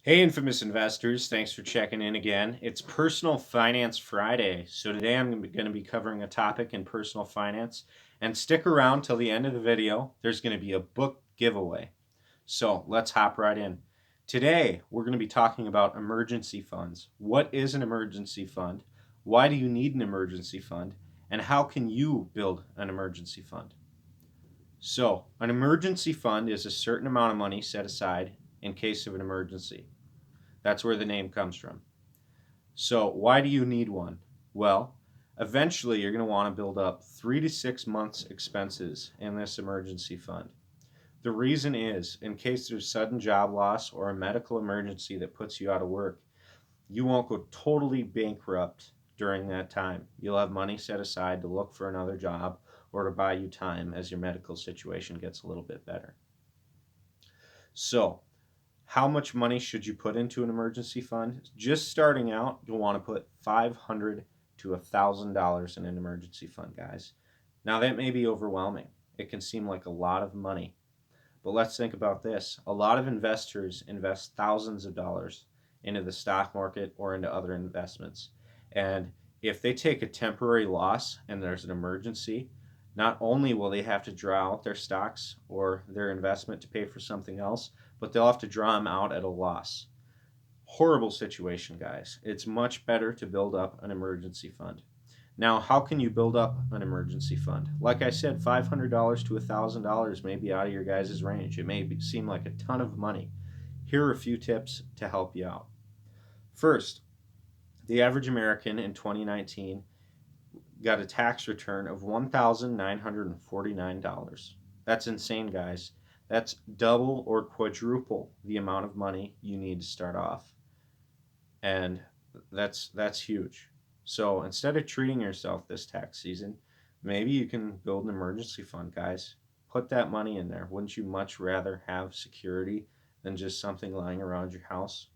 Hey, infamous investors, thanks for checking in again. It's Personal Finance Friday. So, today I'm going to be covering a topic in personal finance. And stick around till the end of the video. There's going to be a book giveaway. So, let's hop right in. Today, we're going to be talking about emergency funds. What is an emergency fund? Why do you need an emergency fund? And how can you build an emergency fund? So, an emergency fund is a certain amount of money set aside in case of an emergency. That's where the name comes from. So, why do you need one? Well, eventually you're going to want to build up 3 to 6 months' expenses in this emergency fund. The reason is, in case there's sudden job loss or a medical emergency that puts you out of work, you won't go totally bankrupt during that time. You'll have money set aside to look for another job or to buy you time as your medical situation gets a little bit better. So, how much money should you put into an emergency fund? Just starting out, you'll want to put $500 to $1,000 in an emergency fund, guys. Now, that may be overwhelming. It can seem like a lot of money. But let's think about this. A lot of investors invest thousands of dollars into the stock market or into other investments. And if they take a temporary loss and there's an emergency, not only will they have to draw out their stocks or their investment to pay for something else, but they'll have to draw them out at a loss. Horrible situation, guys. It's much better to build up an emergency fund. Now, how can you build up an emergency fund? Like I said, $500 to $1,000 may be out of your guys' range. It may seem like a ton of money. Here are a few tips to help you out. First, the average American in 2019 got a tax return of $1,949. That's insane, guys. That's double or quadruple the amount of money you need to start off. And that's huge. So instead of treating yourself this tax season, maybe you can build an emergency fund, guys. Put that money in there. Wouldn't you much rather have security than just something lying around your house?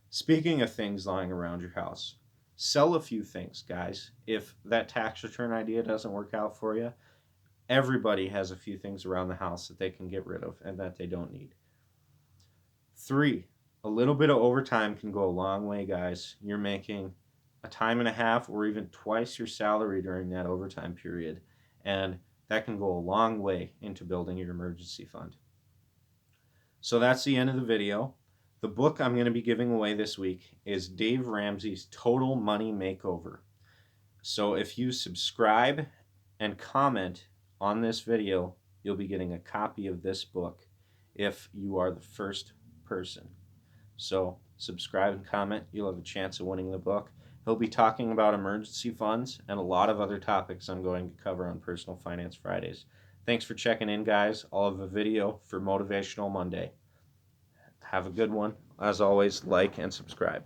Speaking of things lying around your house, sell a few things, guys. If that tax return idea doesn't work out for you, everybody has a few things around the house that they can get rid of and that they don't need. 3, a little bit of overtime can go a long way, guys. You're making a time and a half or even twice your salary during that overtime period, and that can go a long way into building your emergency fund. So that's the end of the video. The book I'm going to be giving away this week is Dave Ramsey's Total Money Makeover. So if you subscribe and comment on this video, you'll be getting a copy of this book if you are the first person. So subscribe and comment. You'll have a chance of winning the book. He'll be talking about emergency funds and a lot of other topics I'm going to cover on Personal Finance Fridays. Thanks for checking in, guys. I'll have a video for Motivational Monday. Have a good one. As always, like and subscribe.